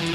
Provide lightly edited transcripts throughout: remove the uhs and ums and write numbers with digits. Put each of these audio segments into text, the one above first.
From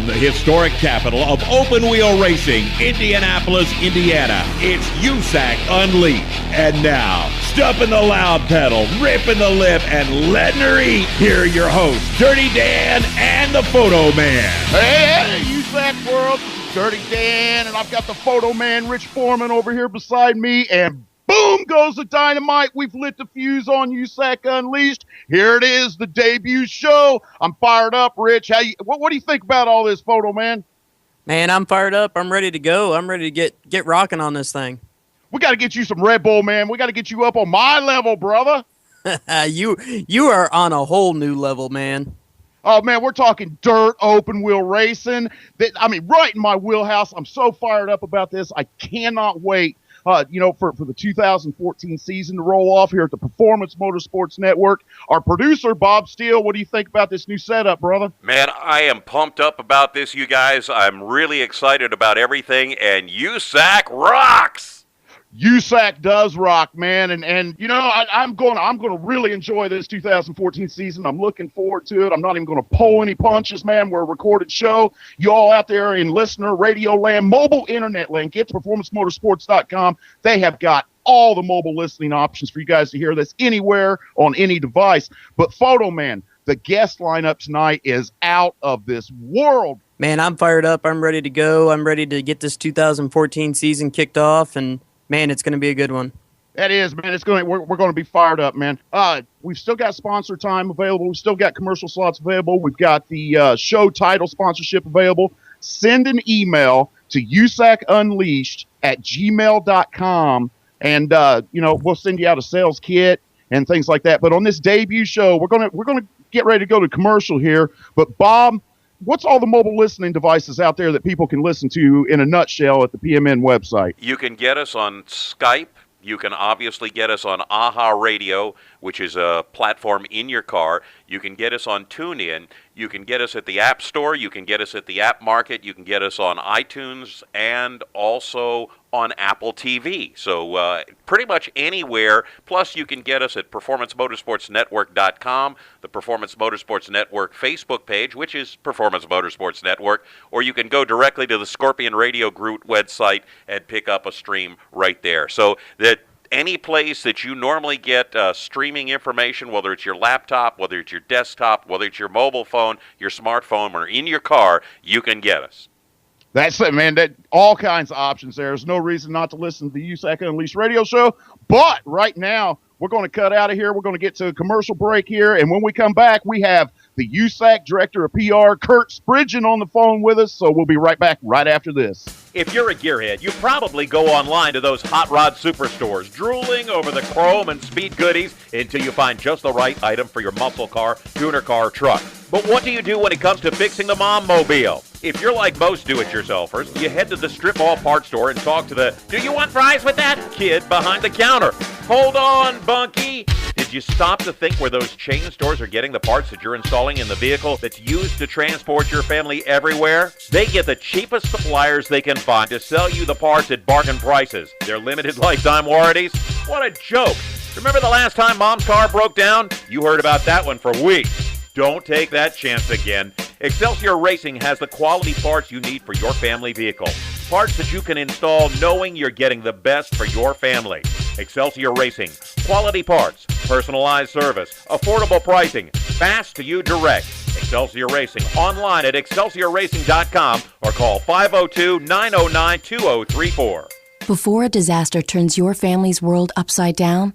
the historic capital of open-wheel racing, Indianapolis, Indiana, it's USAC Unleashed. And now, stumping the loud pedal, ripping the lip, and letting her eat, here are your hosts, Dirty Dan and the Photo Man. Hey, USAC world, this is Dirty Dan, and I've got the Photo Man, Rich Foreman, over here beside me, and boom goes the dynamite. We've lit the fuse on USAC Unleashed. Here it is, the debut show. I'm fired up, Rich. What do you think about all this, Photo Man? Man, I'm fired up. I'm ready to go. I'm ready to get rocking on this thing. We got to get you some Red Bull, man. We got to get you up on my level, brother. You are on a whole new level, man. Oh, man, we're talking dirt open wheel racing. Right in my wheelhouse. I'm so fired up about this. I cannot wait. For the 2014 season to roll off here at the Performance Motorsports Network. Our producer, Bob Steele, what do you think about this new setup, brother? Man, I am pumped up about this, you guys. I'm really excited about everything, and USAC rocks! USAC does rock, man, and I'm going to really enjoy this 2014 season. I'm looking forward to it. I'm not even going to pull any punches, man. We're a recorded show. You all out there in listener radio land, mobile internet land, get to performancemotorsports.com. They have got all the mobile listening options for you guys to hear this anywhere on any device. But Photo Man, the guest lineup tonight is out of this world. Man, I'm fired up. I'm ready to go. I'm ready to get this 2014 season kicked off, and man, it's going to be a good one. That is, man. We're going to be fired up, man. We've still got sponsor time available. We've still got commercial slots available. We've got the show title sponsorship available. Send an email to usac@gmail.com, and we'll send you out a sales kit and things like that. But on this debut show, we're gonna get ready to go to commercial here. But Bob, what's all the mobile listening devices out there that people can listen to in a nutshell at the PMN website? You can get us on Skype. You can obviously get us on AHA Radio, which is a platform in your car. You can get us on TuneIn. You can get us at the App Store. You can get us at the App Market. You can get us on iTunes and also on Apple TV. So pretty much anywhere. Plus, you can get us at PerformanceMotorsportsNetwork.com, the Performance Motorsports Network Facebook page, which is Performance Motorsports Network, or you can go directly to the Scorpion Radio Group website and pick up a stream right there. So that any place that you normally get streaming information, whether it's your laptop, whether it's your desktop, whether it's your mobile phone, your smartphone, or in your car, you can get us. That's it, man. That all kinds of options there. There's no reason not to listen to the USAC Unleashed radio show. But right now, we're going to cut out of here. We're going to get to a commercial break here. And when we come back, we have the USAC Director of PR, Kirk, Sprigdeon, on the phone with us. So we'll be right back right after this. If you're a gearhead, you probably go online to those hot rod superstores, drooling over the chrome and speed goodies until you find just the right item for your muscle car, tuner car, truck. But what do you do when it comes to fixing the mom mobile? If you're like most do-it-yourselfers, you head to the strip mall parts store and talk to the "Do you want fries with that?" kid behind the counter. Hold on, Bunky. Did you stop to think where those chain stores are getting the parts that you're installing in the vehicle that's used to transport your family everywhere? They get the cheapest suppliers they can find to sell you the parts at bargain prices. Their limited lifetime warranties? What a joke. Remember the last time Mom's car broke down? You heard about that one for weeks. Don't take that chance again. Excelsior Racing has the quality parts you need for your family vehicle. Parts that you can install knowing you're getting the best for your family. Excelsior Racing. Quality parts, personalized service, affordable pricing, fast to you direct. Excelsior Racing. Online at excelsiorracing.com or call 502-909-2034. Before a disaster turns your family's world upside down,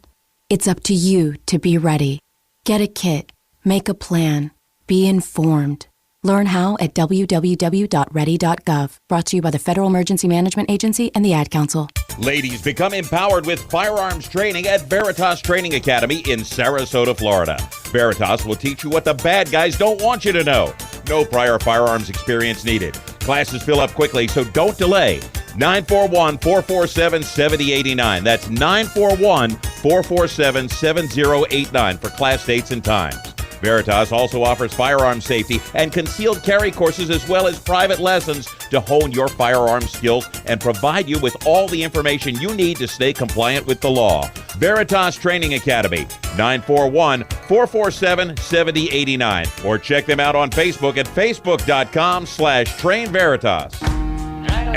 it's up to you to be ready. Get a kit. Make a plan. Be informed. Learn how at www.ready.gov. Brought to you by the Federal Emergency Management Agency and the Ad Council. Ladies, become empowered with firearms training at Veritas Training Academy in Sarasota, Florida. Veritas will teach you what the bad guys don't want you to know. No prior firearms experience needed. Classes fill up quickly, so don't delay. 941-447-7089. That's 941-447-7089 for class dates and times. Veritas also offers firearm safety and concealed carry courses as well as private lessons to hone your firearm skills and provide you with all the information you need to stay compliant with the law. Veritas Training Academy, 941-447-7089. Or check them out on Facebook at facebook.com/TrainVeritas.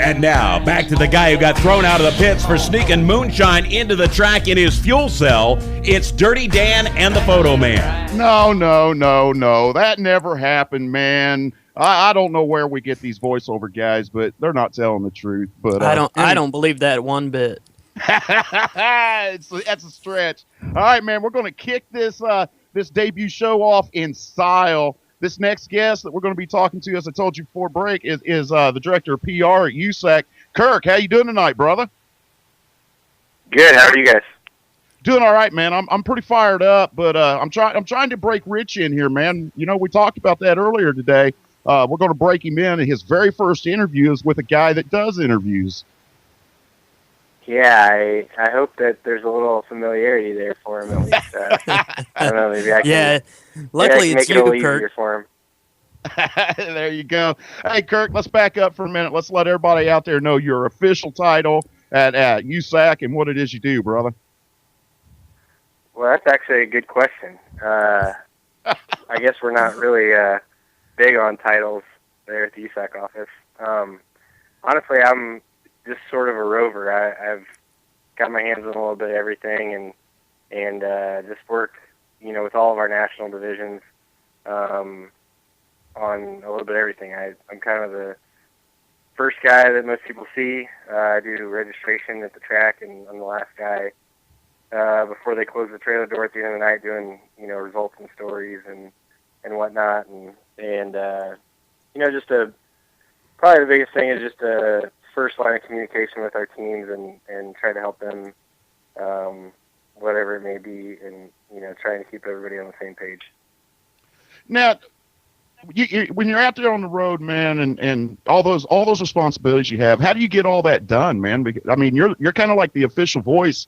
And now, back to the guy who got thrown out of the pits for sneaking moonshine into the track in his fuel cell. It's Dirty Dan and the Photo Man. No. That never happened, man. I don't know where we get these voiceover guys, but they're not telling the truth. But I don't believe that one bit. That's a stretch. All right, man. We're going to kick this debut show off in style. This next guest that we're going to be talking to, as I told you before break, is the director of PR at USAC. Kirk, how you doing tonight, brother? Good. How are you guys? Doing all right, man. I'm pretty fired up, but I'm trying to break Rich in here, man. You know, we talked about that earlier today. We're going to break him in, and his very first interview is with a guy that does interviews. Yeah, I hope that there's a little familiarity there for him at least. I don't know, maybe I can. Yeah, luckily make it's it a little you, Kirk. easier for him. There you go. Hey, Kirk, let's back up for a minute. Let's let everybody out there know your official title at USAC and what it is you do, brother. Well, that's actually a good question. I guess we're not really big on titles there at the USAC office. Honestly, I'm just sort of a rover. I've got my hands on a little bit of everything and just work, with all of our national divisions on a little bit of everything. I'm kind of the first guy that most people see. I do registration at the track, and I'm the last guy before they close the trailer door at the end of the night doing, results and stories and whatnot. And just probably the biggest thing is just a first line of communication with our teams and try to help them, whatever it may be, and, trying to keep everybody on the same page. Now, when you're out there on the road, man, and all those responsibilities you have, how do you get all that done, man? Because, I mean, you're kind of like the official voice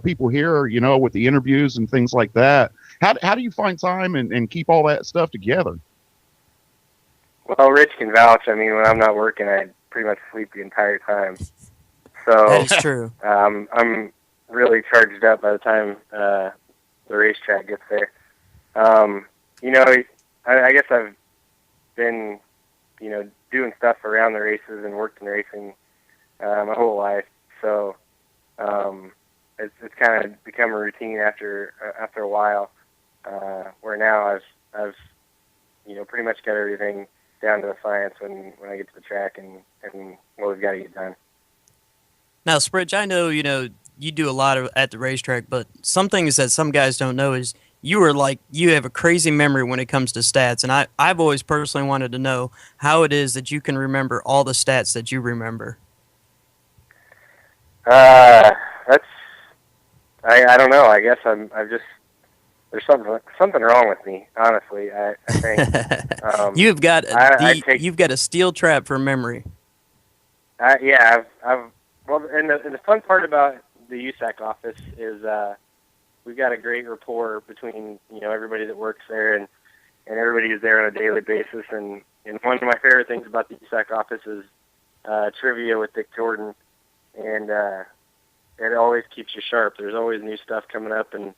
people hear, with the interviews and things like that. How do you find time and keep all that stuff together? Well, Rich can vouch. I mean, when I'm not working, I pretty much sleep the entire time. So That is true. I'm really charged up by the time the racetrack gets there. I guess I've been, doing stuff around the races and worked in racing my whole life. So it's kind of become a routine after a while. Where now I've pretty much got everything down to the science when I get to the track and what we've got to get done. Now, Spridge, I know, you do a lot at the racetrack, but some things that some guys don't know is you have a crazy memory when it comes to stats, and I've always personally wanted to know how it is that you can remember all the stats that you remember. I don't know. I guess there's something wrong with me, honestly. I think you've got a steel trap for memory. Yeah, well, and the fun part about the USAC office is we've got a great rapport between everybody that works there and everybody who's there on a daily basis. And one of my favorite things about the USAC office is trivia with Dick Jordan, and it always keeps you sharp. There's always new stuff coming up, and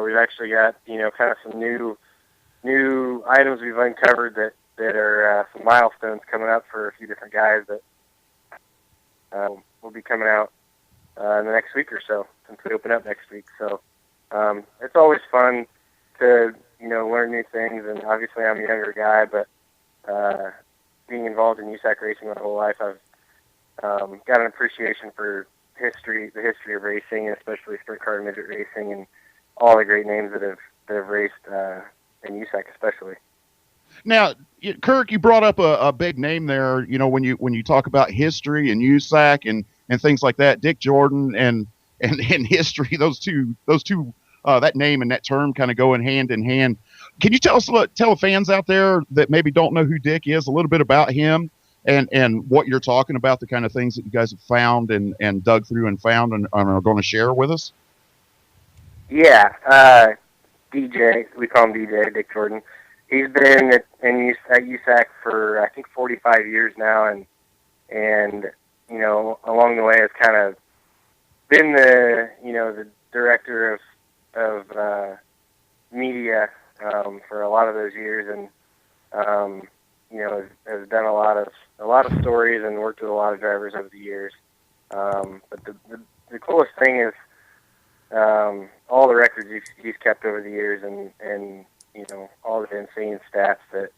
we've actually got kind of some new items we've uncovered that are some milestones coming up for a few different guys that will be coming out in the next week or so, since we open up next week. So it's always fun to learn new things, and obviously I'm a younger guy, but being involved in USAC racing my whole life, I've got an appreciation for the history of racing, and especially sprint car and midget racing, and all the great names that have raced in USAC especially. Now, Kirk, you brought up a big name there. When you talk about history and USAC and things like that, Dick Jordan and history, those two that name and that term kind of go hand in hand. Can you tell the fans out there that maybe don't know who Dick is a little bit about him and what you're talking about, the kind of things that you guys have found and dug through and found and are going to share with us? Yeah, DJ, we call him DJ, Dick Jordan. He's been at USAC for I think 45 years now, and along the way has kind of been the the director of of media for a lot of those years, and has done a lot of stories and worked with a lot of drivers over the years. But the coolest thing is all the records he's kept over the years, and all the insane stats that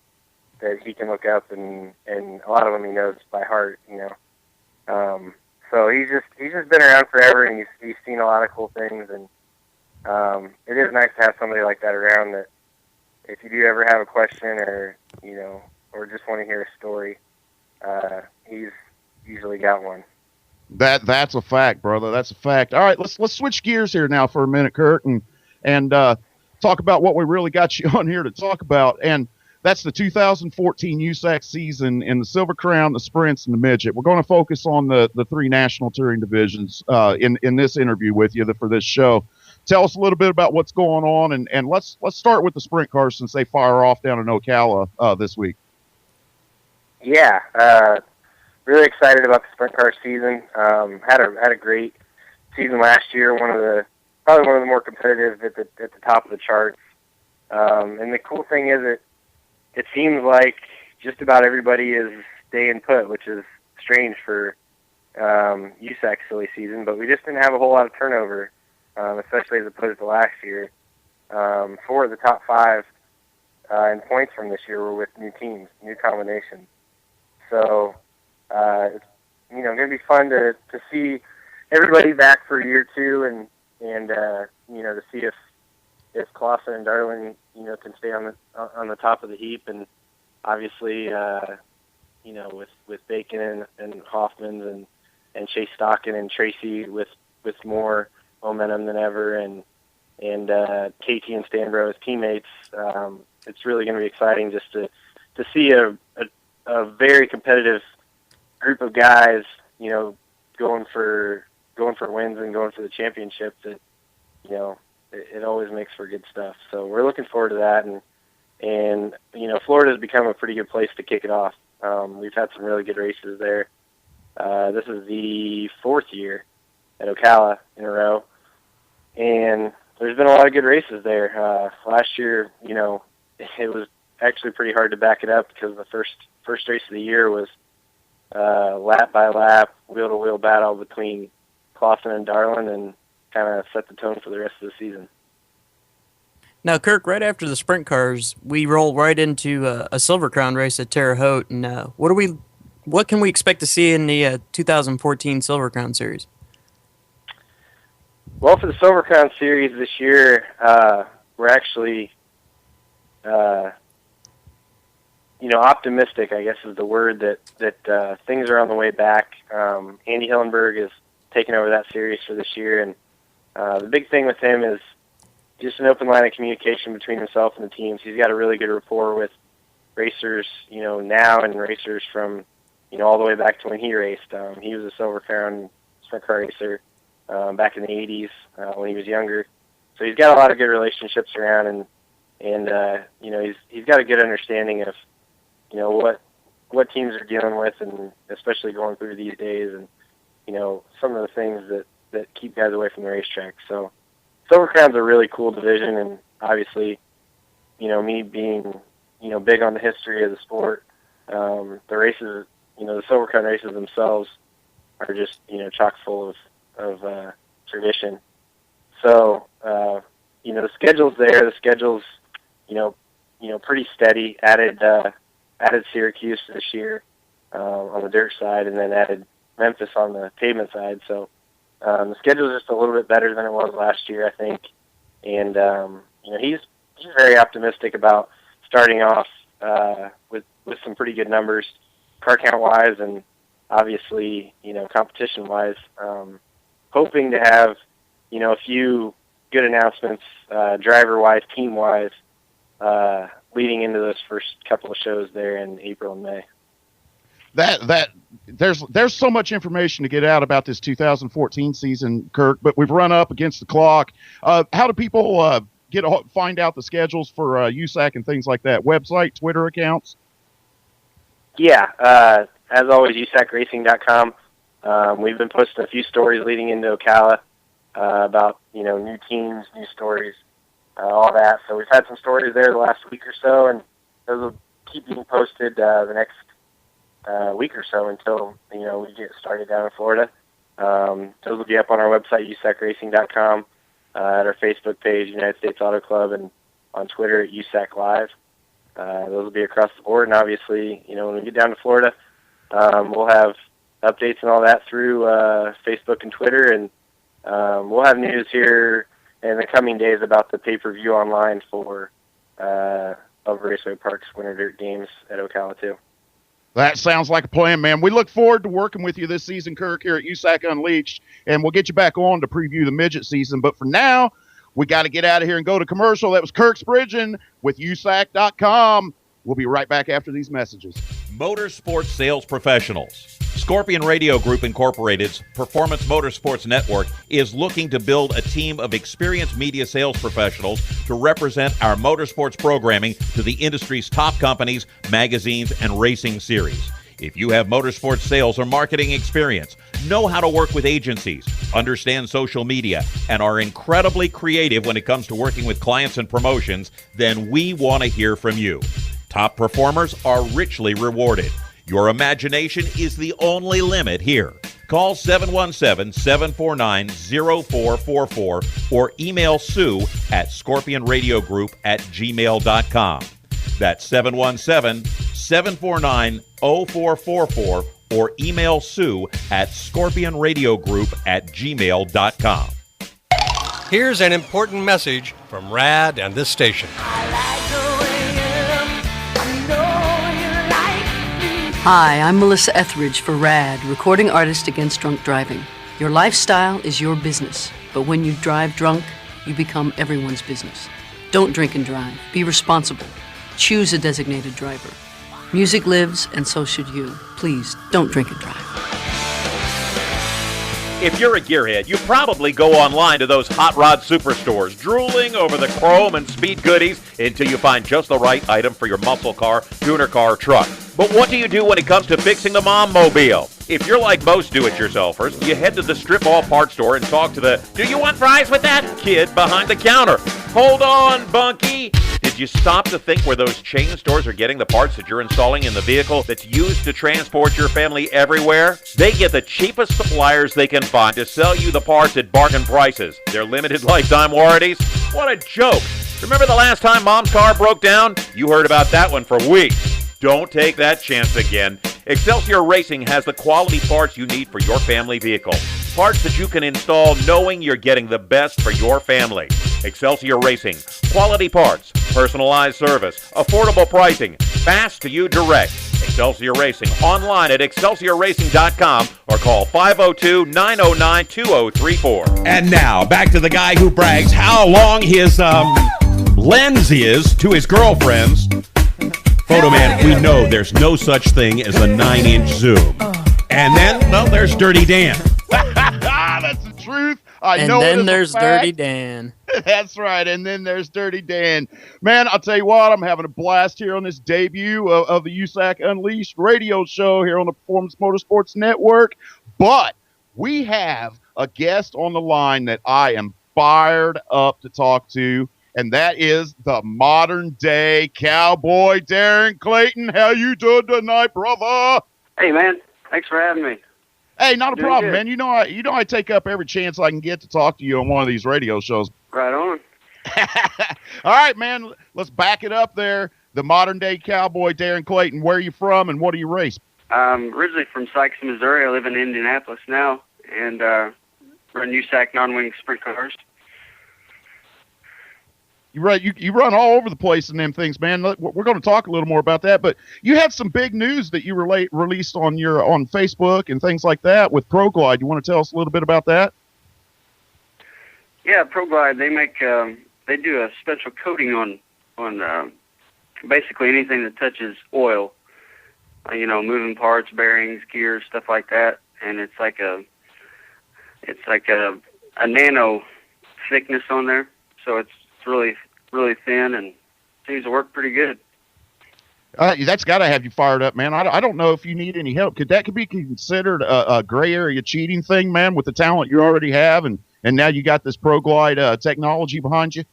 he can look up, and a lot of them he knows by heart. So he's just been around forever, and he's seen a lot of cool things, and it is nice to have somebody like that around, that if you do ever have a question or just want to hear a story, he's usually got one. That's a fact, brother. That's a fact. All right, let's switch gears here now for a minute, Kirk, and talk about what we really got you on here to talk about, and that's the 2014 USAC season in the Silver Crown, the Sprints, and the Midget. We're going to focus on the three national touring divisions in this interview with you for this show. Tell us a little bit about what's going on, and let's start with the sprint cars since they fire off down in Ocala this week. Yeah, really excited about the sprint car season. Had a great season last year. Probably one of the more competitive at the top of the charts. And the cool thing is it seems like just about everybody is staying put, which is strange for USAC silly season. But we just didn't have a whole lot of turnover, especially as opposed to last year. 4 of the top 5 in points from this year were with new teams, new combinations. So it's going to be fun to see everybody back for year 2, and to see if Clausen and Darland can stay on the top of the heap, and obviously with Bacon and Hoffman and Chase Stockton and Tracy with more momentum than ever, and KT and Stanbro as teammates. It's really going to be exciting just to see a very competitive group of guys, going for wins and going for the championship. That it always makes for good stuff. So we're looking forward to that, and Florida's become a pretty good place to kick it off. We've had some really good races there. This is the 4th year at Ocala in a row, and there's been a lot of good races there. Last year, it was actually pretty hard to back it up because the first race of the year was lap by lap, wheel to wheel battle between Clausen and Darland, and kind of set the tone for the rest of the season. Now, Kirk, right after the sprint cars, we roll right into a Silver Crown race at Terre Haute, and what can we expect to see in the 2014 Silver Crown Series? Well, for the Silver Crown Series this year, we're actually optimistic, I guess is the word, that things are on the way back. Andy Hillenberg is taking over that series for this year, and the big thing with him is just an open line of communication between himself and the teams. He's got a really good rapport with racers, now, and racers from, all the way back to when he raced. He was a Silver Crown sprint car racer back in the 80s when he was younger. So he's got a lot of good relationships around, and he's got a good understanding of what teams are dealing with, and especially going through these days, and some of the things that keep guys away from the racetrack. So Silver Crown's a really cool division, and obviously, me being big on the history of the sport, the races, the Silver Crown races themselves are just chock full of tradition. So the schedule's there. The schedule's pretty steady. Added Syracuse this year on the dirt side, and then added Memphis on the pavement side. So the schedule is just a little bit better than it was last year, I think. And he's very optimistic about starting off with some pretty good numbers, car count wise, and obviously competition wise. Hoping to have a few good announcements, driver wise, team wise, leading into those first couple of shows there in April and May. There's so much information to get out about this 2014 season, Kirk, but we've run up against the clock. How do people find out the schedules for USAC and things like that? Website, Twitter accounts? Yeah, as always, USACracing.com. We've been posting a few stories leading into Ocala. about, new teams, new stories, all that. So we've had some stories there the last week or so, and those will keep being posted the next week or so until, we get started down in Florida. Those will be up on our website, usacracing.com, at our Facebook page, United States Auto Club, and on Twitter at USAC Live. Those will be across the board, and obviously, when we get down to Florida, we'll have updates and all that through Facebook and Twitter, and we'll have news here in the coming days about the pay-per-view online for Over Raceway Park's Winter Dirt Games at Ocala, too. That sounds like a plan, man. We look forward to working with you this season, Kirk, here at USAC Unleashed, and we'll get you back on to preview the midget season. But for now, we got to get out of here and go to commercial. That was Kirk Sprigdeon with USAC.com. We'll be right back after these messages. Motorsports sales professionals. Scorpion Radio Group Incorporated's Performance Motorsports Network is looking to build a team of experienced media sales professionals to represent our motorsports programming to the industry's top companies, magazines, and racing series. If you have motorsports sales or marketing experience, know how to work with agencies, understand social media, and are incredibly creative when it comes to working with clients and promotions, then we want to hear from you. Top performers are richly rewarded. Your imagination is the only limit here. Call 717-749-0444 or email Sue at scorpionradiogroup@gmail.com. That's 717-749-0444 or email Sue at scorpionradiogroup@gmail.com. Here's an important message from RAD and this station. Hi, I'm Melissa Etheridge for RAD, Recording Artist Against Drunk Driving. Your lifestyle is your business, but when you drive drunk, you become everyone's business. Don't drink and drive. Be responsible. Choose a designated driver. Music lives, and so should you. Please, don't drink and drive. If you're a gearhead, you probably go online to those hot rod superstores, drooling over the chrome and speed goodies until you find just the right item for your muscle car, tuner car, truck. But what do you do when it comes to fixing the mom mobile? If you're like most do-it-yourselfers, you head to the strip mall parts store and talk to the "Do you want fries with that?" kid behind the counter. Hold on, Bunky. Did you stop to think where those chain stores are getting the parts that you're installing in the vehicle that's used to transport your family everywhere? They get the cheapest suppliers they can find to sell you the parts at bargain prices. Their limited lifetime warranties? What a joke. Remember the last time Mom's car broke down? You heard about that one for weeks. Don't take that chance again. Excelsior Racing has the quality parts you need for your family vehicle. Parts that you can install knowing you're getting the best for your family. Excelsior Racing. Quality parts, personalized service, affordable pricing, fast to you direct. Excelsior Racing. Online at excelsiorracing.com or call 502-909-2034. And now, back to the guy who brags how long his lens is to his girlfriends. Photo man, we know there's no such thing as a 9-inch zoom. And then, well, there's Dirty Dan. That's the truth. And then there's Dirty Dan. That's right. And then there's Dirty Dan. Man, I'll tell you what, I'm having a blast here on this debut of the USAC Unleashed radio show here on the Performance Motorsports Network. But we have a guest on the line that I am fired up to talk to. And that is the modern-day cowboy, Daron Clayton. How you doing tonight, brother? Hey, man. Thanks for having me. Hey, not a Doing problem, good. man. You know I take up every chance I can get to talk to you on one of these radio shows. Right on. All right, man. Let's back it up there. The modern-day cowboy, Daron Clayton. Where are you from, and what do you race? I'm originally from Sykes, Missouri. I live in Indianapolis now, and run USAC non-wing sprint cars. You run all over the place in them things, man. We're going to talk a little more about that, but you had some big news that you released on Facebook and things like that with ProGlide. You want to tell us a little bit about that? Yeah, ProGlide. They make they do a special coating on basically anything that touches oil. Moving parts, bearings, gears, stuff like that, and it's like a nano thickness on there, so it's really, really thin and seems to work pretty good. That's got to have you fired up, man. I don't know if you need any help. Could be considered a gray area cheating thing, man, with the talent you already have and and now you got this Pro Glide technology behind you?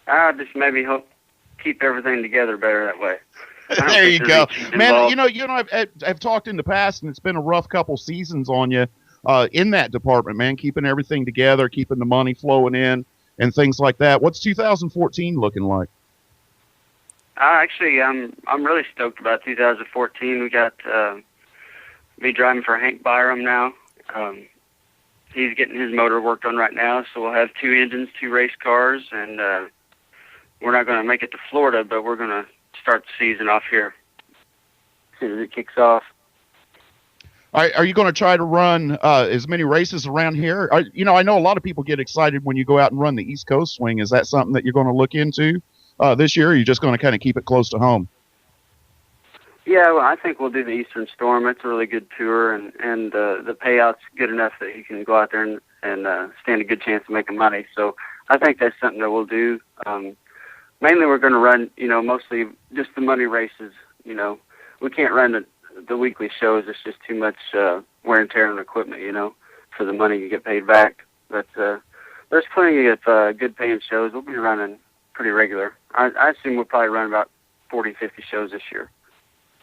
I just maybe hope keep everything together better that way. There you go, man. You know, I've talked in the past, and it's been a rough couple seasons on you in that department, man. Keeping everything together, keeping the money flowing in, and things like that. What's 2014 looking like? Actually, I'm really stoked about 2014. We got me driving for Hank Byram now. He's getting his motor worked on right now, so we'll have 2 engines, 2 race cars, and we're not going to make it to Florida, but we're going to start the season off here as soon as it kicks off. Are you going to try to run as many races around here? You know, I know a lot of people get excited when you go out and run the East Coast swing. Is that something that you're going to look into this year, or are you just going to kind of keep it close to home? Yeah, well, I think we'll do the Eastern Storm. It's a really good tour, and the payout's good enough that you can go out there and stand a good chance of making money. So I think that's something that we'll do. Mainly we're going to run, you know, mostly just the money races. You know, we can't run the weekly shows. It's just too much wear and tear on the equipment, you know, for the money you get paid back. But there's plenty of good paying shows. We'll be running pretty regular. I assume we'll probably run about 40, 50 shows this year.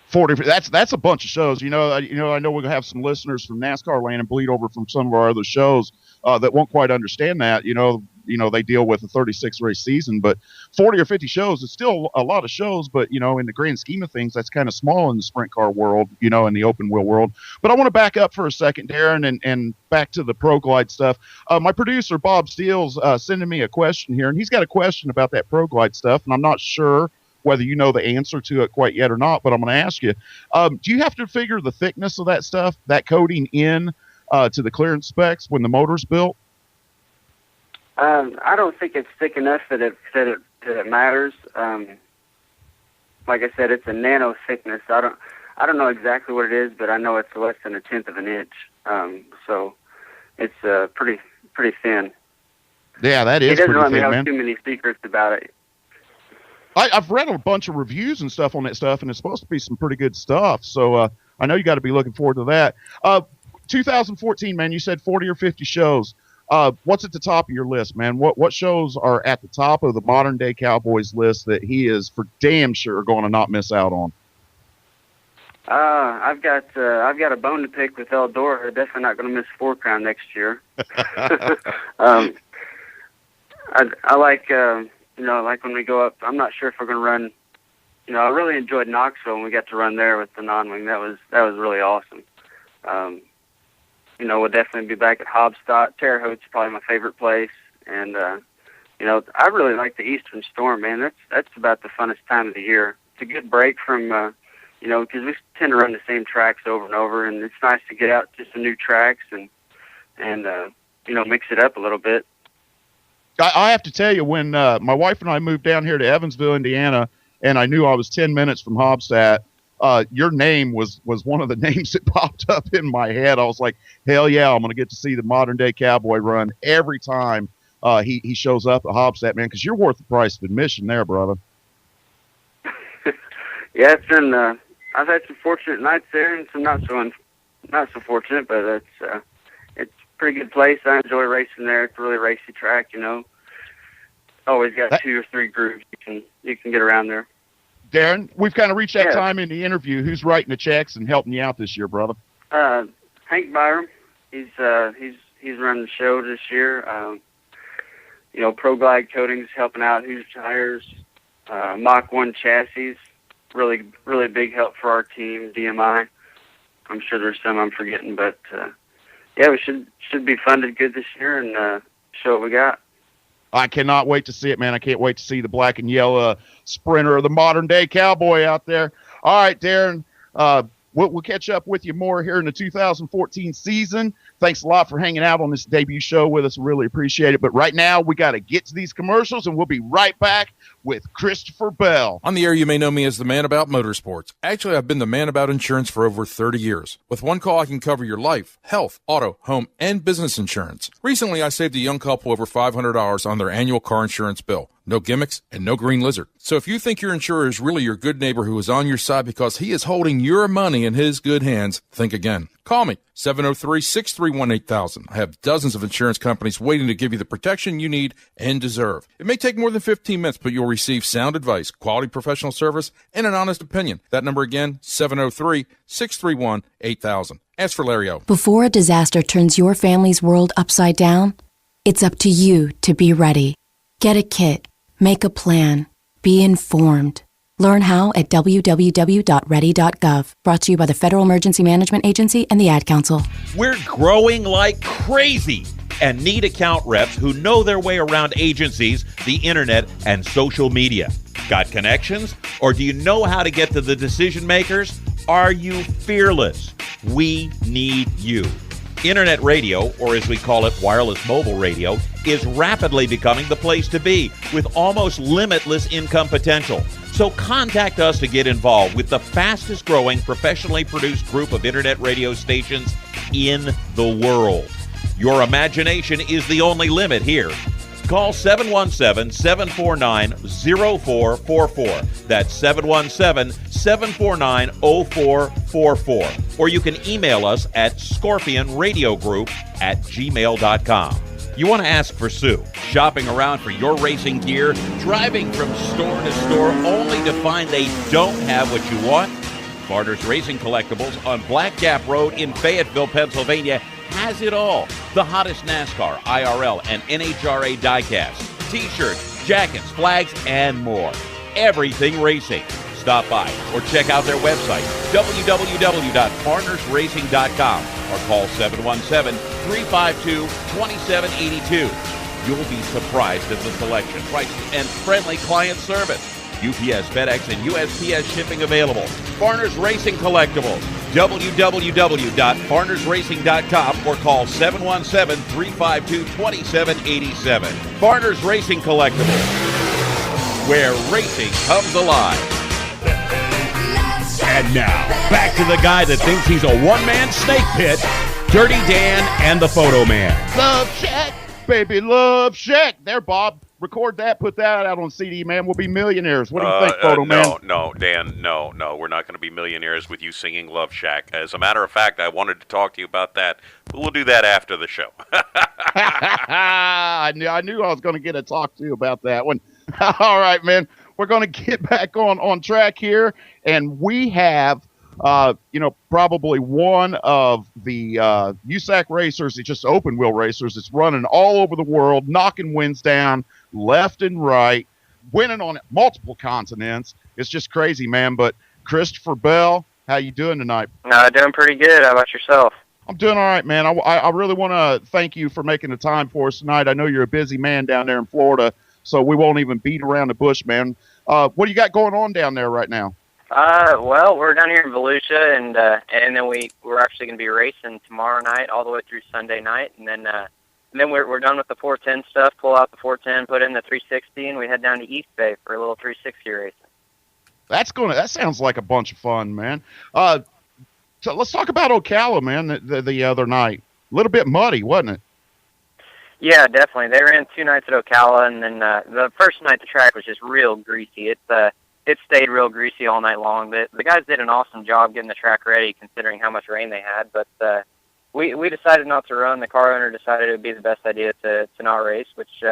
40. That's a bunch of shows. I know we're gonna have some listeners from NASCAR land and bleed over from some of our other shows that won't quite understand that. You know, they deal with a 36 race season, but 40 or 50 shows is still a lot of shows. But you know, in the grand scheme of things, that's kind of small in the sprint car world. You know, in the open wheel world. But I want to back up for a second, Daron, and back to the Pro Glide stuff. My producer Bob Steele's sending me a question here, and he's got a question about that Pro Glide stuff, and I'm not sure whether you know the answer to it quite yet or not, but I'm going to ask you, do you have to figure the thickness of that stuff, that coating in to the clearance specs when the motor's built? I don't think it's thick enough that it matters. Like I said, it's a nano thickness. I don't know exactly what it is, but I know it's less than 1/10 of an inch. So it's pretty thin. Yeah, that is. He doesn't pretty let me thin, have too many secrets about it. I've read a bunch of reviews and stuff on that stuff, and it's supposed to be some pretty good stuff. So I know you got to be looking forward to that. 2014, man, you said 40 or 50 shows. What's at the top of your list, man? What shows are at the top of the modern day Cowboys list that he is for damn sure going to not miss out on? I've got a bone to pick with Eldora. They're definitely not going to miss 4 Crown next year. I like. You know, like when we go up, I'm not sure if we're going to run. You know, I really enjoyed Knoxville when we got to run there with the non-wing. That was really awesome. You know, we'll definitely be back at Hobstadt. Terre Haute's probably my favorite place. And, you know, I really like the Eastern Storm, man. That's about the funnest time of the year. It's a good break from, you know, because we tend to run the same tracks over and over, and it's nice to get out to some new tracks and you know, mix it up a little bit. I have to tell you, when my wife and I moved down here to Evansville, Indiana, and I knew I was 10 minutes from Hobstadt, your name was one of the names that popped up in my head. I was like, hell yeah, I'm going to get to see the modern day Cowboy run every time he shows up at Hobstadt, man, because you're worth the price of admission there, brother. Yeah, it's been, I've had some fortunate nights there and some not so fortunate, but it's a pretty good place. I enjoy racing there. It's a really racy track, you know. Always got 2 or 3 groups you can get around there. Daron, we've kind of reached that time in the interview. Who's writing the checks and helping you out this year, brother? Hank Byram. He's running the show this year. You know, Pro Glide Coatings helping out. Who's tires, Mach 1 chassis. Really, really big help for our team. DMI. I'm sure there's some I'm forgetting, but yeah, we should be funded good this year and show what we got. I cannot wait to see it, man. I can't wait to see the black and yellow sprinter, the modern day Cowboy out there. All right, Daron, we'll catch up with you more here in the 2014 season. Thanks a lot for hanging out on this debut show with us. Really appreciate it. But right now, we got to get to these commercials, and we'll be right back with Christopher Bell. On the air, you may know me as the man about motorsports. Actually, I've been the man about insurance for over 30 years. With one call, I can cover your life, health, auto, home, and business insurance. Recently, I saved a young couple over $500 on their annual car insurance bill. no gimmicks, and no green lizard. So if you think your insurer is really your good neighbor who is on your side because he is holding your money in his good hands, think again. Call me, 703-631-8000. I have dozens of insurance companies waiting to give you the protection you need and deserve. It may take more than 15 minutes, but you'll receive sound advice, quality professional service, and an honest opinion. That number again, 703-631-8000. Ask for Larry O. Before a disaster turns your family's world upside down, it's up to you to be ready. Get a kit. Make a plan. Be informed. Learn how at www.ready.gov. Brought to you by the Federal Emergency Management Agency and the Ad Council. We're growing like crazy and need account reps who know their way around agencies, the internet, and social media. Got connections? Or do you know how to get to the decision makers? Are you fearless? We need you. Internet radio, or as we call it, wireless mobile radio, is rapidly becoming the place to be with almost limitless income potential. So contact us to get involved with the fastest growing professionally produced group of internet radio stations in the world. Your imagination is the only limit here. Call 717-749-0444. That's 717-749-0444. Or you can email us at scorpionradiogroup@gmail.com. You want to ask for Sue, shopping around for your racing gear, driving from store to store only to find they don't have what you want? Barter's Racing Collectibles on Black Gap Road in Fayetteville, Pennsylvania has it all. The hottest NASCAR, IRL, and NHRA diecasts, t-shirts, jackets, flags, and more. Everything racing. Stop by or check out their website, www.farnersracing.com, or call 717-352-2782. You'll be surprised at the selection, prices, and friendly client service. UPS, FedEx, and USPS shipping available. Farners Racing Collectibles, www.farnersracing.com, or call 717-352-2787. Farners Racing Collectibles, where racing comes alive. And now, back to the guy that thinks he's a one-man snake pit, Dirty Dan and the Photo Man. Love Shack, baby, Love Shack. There, Bob. Record that, put that out on CD, man. We'll be millionaires. What do you think, Photo Man? No, Dan, no. We're not going to be millionaires with you singing Love Shack. As a matter of fact, I wanted to talk to you about that, but we'll do that after the show. I knew I was going to get a talk to you about that one. All right, man. We're going to get back on track here, and we have, probably one of the USAC racers, it's just open wheel racers. It's running all over the world, knocking wins down left and right, winning on multiple continents. It's just crazy, man. But Christopher Bell, how you doing tonight? Doing pretty good. How about yourself? I'm doing all right, man. I really want to thank you for making the time for us tonight. I know you're a busy man down there in Florida, so we won't even beat around the bush, man. What do you got going on down there right now? Well, we're down here in Volusia, and then we're actually going to be racing tomorrow night all the way through Sunday night, and then we're done with the 410 stuff. Pull out the 410, put in the 360, and we head down to East Bay for a little 360 racing. That sounds like a bunch of fun, man. So let's talk about Ocala, man. The other night, a little bit muddy, wasn't it? Yeah, definitely. They ran 2 nights at Ocala, and then the first night the track was just real greasy. It stayed real greasy all night long. The guys did an awesome job getting the track ready, considering how much rain they had. But we decided not to run. The car owner decided it would be the best idea to not race, which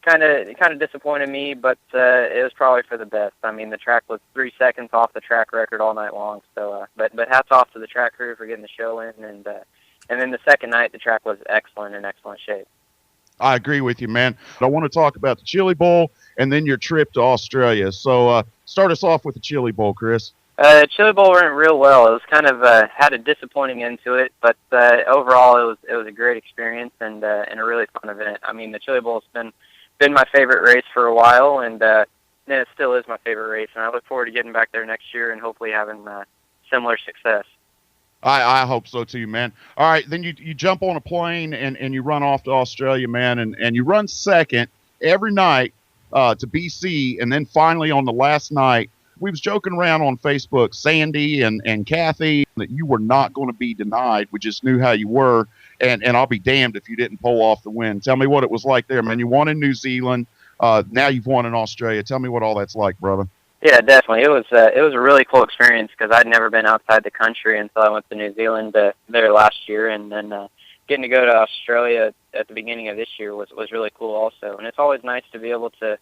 kind of disappointed me. But it was probably for the best. I mean, the track was 3 seconds off the track record all night long. So, but hats off to the track crew for getting the show in. And then the second night, the track was in excellent shape. I agree with you, man. I want to talk about the Chili Bowl and then your trip to Australia. So start us off with the Chili Bowl, Chris. Chili Bowl went real well. It was kind of had a disappointing end to it, but overall it was a great experience and a really fun event. I mean, the Chili Bowl has been my favorite race for a while, and it still is my favorite race. And I look forward to getting back there next year and hopefully having similar success. I hope so too, man. All right, then you jump on a plane and you run off to Australia, man, and you run second every night to BC, and then finally on the last night, we was joking around on Facebook, Sandy and Kathy, that you were not going to be denied. We just knew how you were, and I'll be damned if you didn't pull off the win. Tell me what it was like there, man. You won in New Zealand. now you've won in Australia. Tell me what all that's like, brother. Yeah, definitely. It was a really cool experience because I'd never been outside the country until I went to New Zealand there last year, and then getting to go to Australia at the beginning of this year was really cool also. And it's always nice to be able to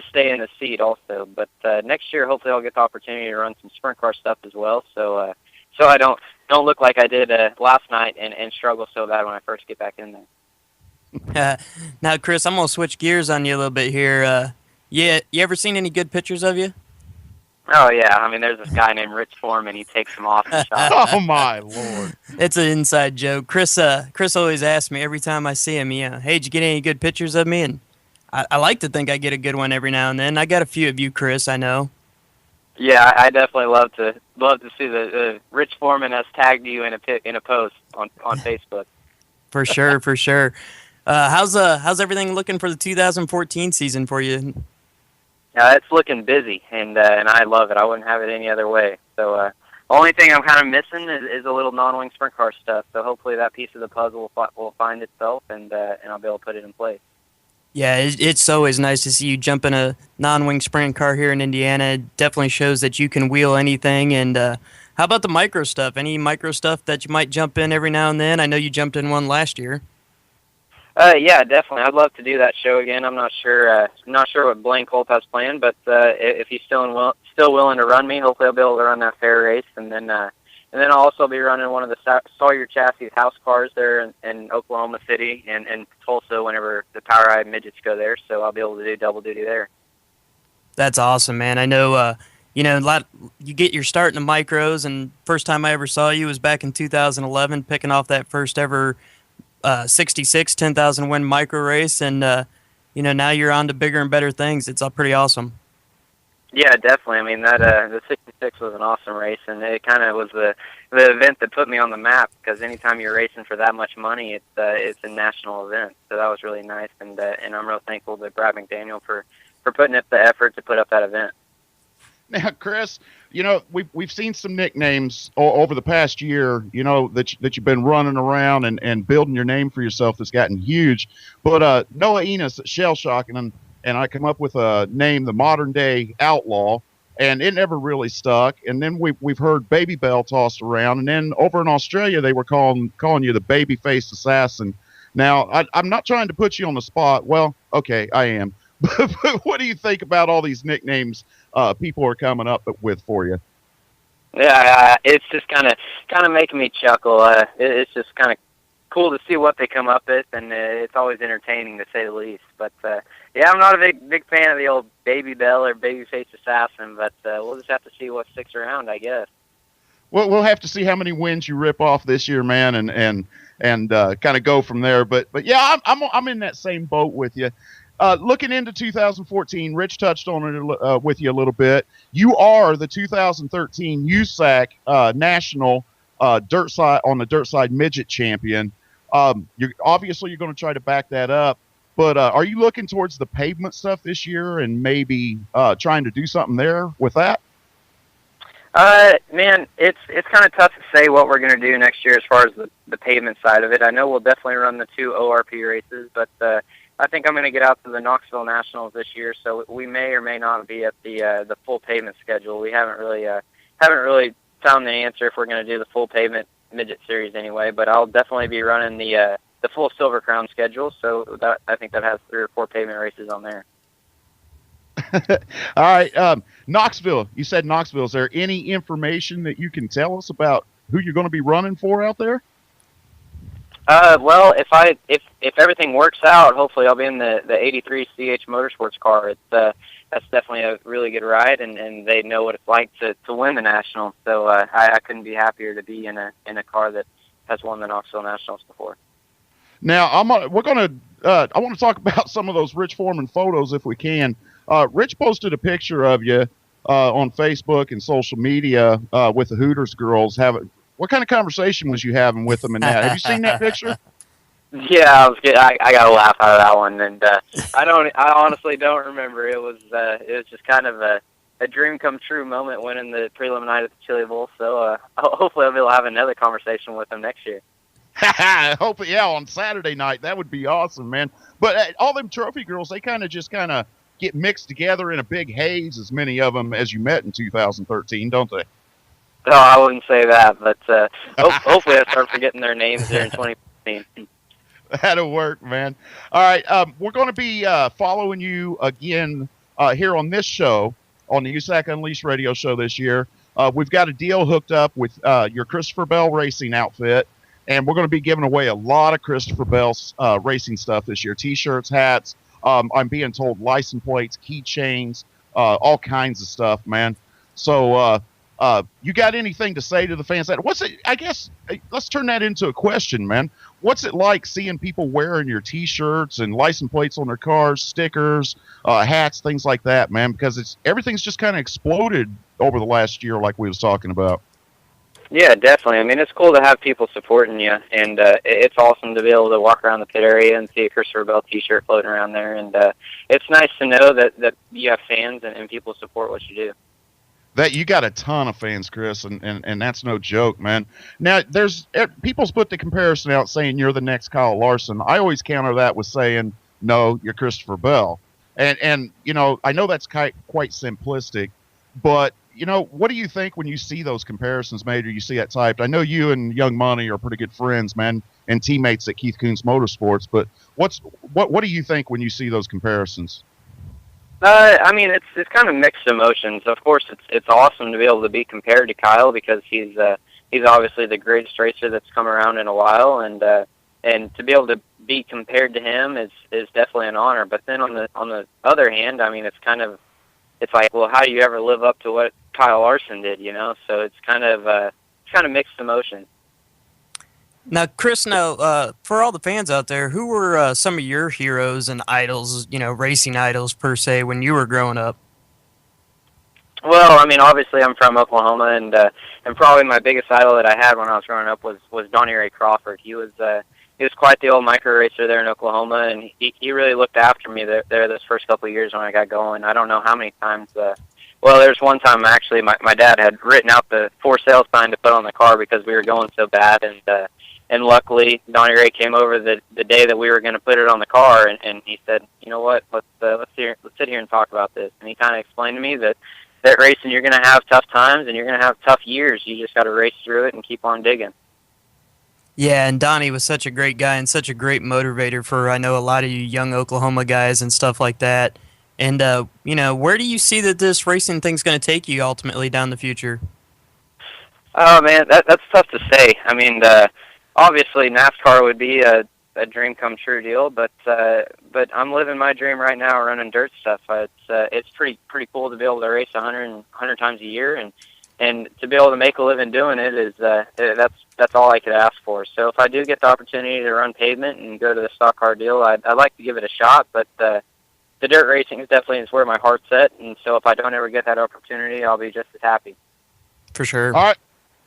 stay in the seat also. But next year, hopefully, I'll get the opportunity to run some sprint car stuff as well. So I don't look like I did last night and struggle so bad when I first get back in there. Now, Chris, I'm gonna switch gears on you a little bit here. You ever seen any good pictures of you? Oh, yeah. I mean, there's this guy named Rich Foreman. He takes some awesome shots. Oh, my Lord. It's an inside joke. Chris always asks me every time I see him, hey, did you get any good pictures of me? And I like to think I get a good one every now and then. I got a few of you, Chris, I know. Yeah, I definitely love to see the Rich Foreman has tagged you in a post on Facebook. For sure, for sure. How's everything looking for the 2014 season for you? It's looking busy, and I love it. I wouldn't have it any other way. So the only thing I'm kind of missing is a little non-wing sprint car stuff. So hopefully that piece of the puzzle will find itself, and I'll be able to put it in place. Yeah, it's always nice to see you jump in a non-wing sprint car here in Indiana. It definitely shows that you can wheel anything. And how about the micro stuff? Any micro stuff that you might jump in every now and then? I know you jumped in one last year. Yeah, definitely. I'd love to do that show again. I'm not sure what Blaine Culp has planned, but if he's still willing to run me, hopefully I'll be able to run that fair race, and then I'll also be running one of the Sawyer Chassis house cars there in Oklahoma City and Tulsa whenever the Power Ride midgets go there. So I'll be able to do double duty there. That's awesome, man. I know. You get your start in the micros, and first time I ever saw you was back in 2011, picking off that first ever 66 10,000 win micro race, and now you're on to bigger and better things. It's all pretty awesome. Yeah, definitely. I mean, that the 66 was an awesome race, and it kind of was the event that put me on the map, because anytime you're racing for that much money, it's a national event. So that was really nice, and I'm real thankful to Brad McDaniel for putting up the effort to put up that event. Now, Chris, we've seen some nicknames over the past year, that you've been running around and building your name for yourself that's gotten huge. But Noah Enos at Shell Shock, and I come up with a name, the modern day outlaw, and it never really stuck. And then we've heard Baby Bell tossed around, and then over in Australia they were calling you the baby-faced assassin. Now, I'm not trying to put you on the spot. Well, okay, I am. But what do you think about all these nicknames people are coming up with for you? Yeah, it's just kind of making me chuckle. It's just kind of cool to see what they come up with, and it's always entertaining to say the least. But yeah, I'm not a big fan of the old Baby Bell or Babyface Assassin, but we'll just have to see what sticks around, I guess. Well, we'll have to see how many wins you rip off this year, man, and kind of go from there. But yeah, I'm in that same boat with you. Looking into 2014, Rich touched on it with you a little bit. You are the 2013 USAC national dirt side midget champion. You're going to try to back that up, but are you looking towards the pavement stuff this year and maybe trying to do something there with that? Man, it's kind of tough to say what we're going to do next year as far as the pavement side of it. I know we'll definitely run the 2 ORP races, but I think I'm going to get out to the Knoxville Nationals this year, so we may or may not be at the full pavement schedule. We haven't really found the answer if we're going to do the full pavement midget series anyway. But I'll definitely be running the full Silver Crown schedule. So I think that has 3 or 4 pavement races on there. All right, Knoxville. You said Knoxville. Is there any information that you can tell us about who you're going to be running for out there? Well, if everything works out, hopefully I'll be in the 83 CH Motorsports car. That's definitely a really good ride, and they know what it's like to win the Nationals. So I couldn't be happier to be in a car that has won the Knoxville Nationals before. Now I want to talk about some of those Rich Foreman photos if we can. Rich posted a picture of you on Facebook and social media with the Hooters girls. What kind of conversation was you having with them in that? Have you seen that picture? Yeah, I got a laugh out of that one, and I honestly don't remember. It was just kind of a dream come true moment winning the prelim night at the Chili Bowl. So hopefully I'll be able to have another conversation with them next year. Hopefully, yeah, on Saturday night. That would be awesome, man. But all them trophy girls, they kind of get mixed together in a big haze, as many of them as you met in 2013, don't they? No, I wouldn't say that, but hopefully I start forgetting their names there in 2015. That'll work, man. All right, we're going to be following you again here on this show, on the USAC Unleashed radio show this year. We've got a deal hooked up with your Christopher Bell Racing outfit, and we're going to be giving away a lot of Christopher Bell's racing stuff this year. T-shirts, hats, I'm being told license plates, keychains, all kinds of stuff, man. So you got anything to say to the fans? What's it? I guess let's turn that into a question, man. What's it like seeing people wearing your T-shirts and license plates on their cars, stickers, hats, things like that, man? Because everything's just kind of exploded over the last year, like we was talking about. Yeah, definitely. I mean, it's cool to have people supporting you, and it's awesome to be able to walk around the pit area and see a Christopher Bell T-shirt floating around there. And it's nice to know that you have fans and people support what you do. That you got a ton of fans, Chris, and that's no joke, man. Now, people's put the comparison out saying you're the next Kyle Larson. I always counter that with saying, no, you're Christopher Bell. And you know, I know that's quite simplistic, but, you know, what do you think when you see those comparisons made or you see that typed? I know you and Young Money are pretty good friends, man, and teammates at Keith Kunz Motorsports, but what do you think when you see those comparisons? I mean, it's kind of mixed emotions. Of course, it's awesome to be able to be compared to Kyle because he's obviously the greatest racer that's come around in a while, and to be able to be compared to him is definitely an honor. But then on the other hand, I mean, it's like, well, how do you ever live up to what Kyle Larson did, you know? So it's kind of mixed emotions. Now, Chris, for all the fans out there, who were some of your heroes and idols, you know, racing idols per se, when you were growing up? Well, I mean, obviously I'm from Oklahoma, and probably my biggest idol that I had when I was growing up was Donnie Ray Crawford. He was quite the old micro racer there in Oklahoma, and he really looked after me there those first couple of years when I got going. I don't know how many times. Well, there's one time actually my dad had written out the for sale sign to put on the car because we were going so bad, and luckily Donnie Ray came over the day that we were going to put it on the car, and he said, you know what, let's sit here and talk about this. And he kind of explained to me that racing, you're going to have tough times and you're going to have tough years. You just got to race through it and keep on digging. Yeah, and Donnie was such a great guy and such a great motivator for, I know, a lot of you young Oklahoma guys and stuff like that. And, you know, where do you see that this racing thing's going to take you ultimately down the future? Oh, man, that's tough to say. I mean, obviously NASCAR would be a dream come true deal, but I'm living my dream right now running dirt stuff. It's pretty cool to be able to race 100 times a year, and to be able to make a living doing it is that's all I could ask for. So if I do get the opportunity to run pavement and go to the stock car deal, I'd like to give it a shot, but the dirt racing is definitely where my heart's at, and so if I don't ever get that opportunity, I'll be just as happy. For sure. All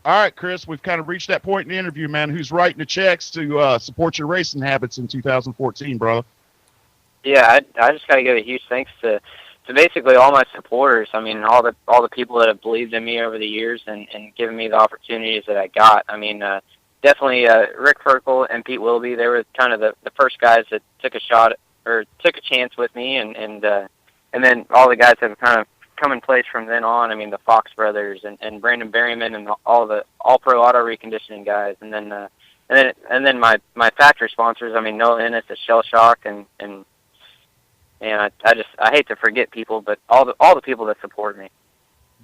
right, Chris, we've kind of reached that point in the interview, man. Who's writing the checks to support your racing habits in 2014, brother? Yeah, I just got to give a huge thanks to basically all my supporters. I mean, all the people that have believed in me over the years and given me the opportunities that I got. I mean, definitely Rick Ferkel and Pete Willoughby, they were kind of the first guys that took a chance with me, and then all the guys have kind of come in place from then on. I mean, the Fox brothers and Brandon Berryman and all pro auto reconditioning guys, and then my factory sponsors. I mean, Noah Ennis at Shell Shock, and I hate to forget people, but all the people that support me.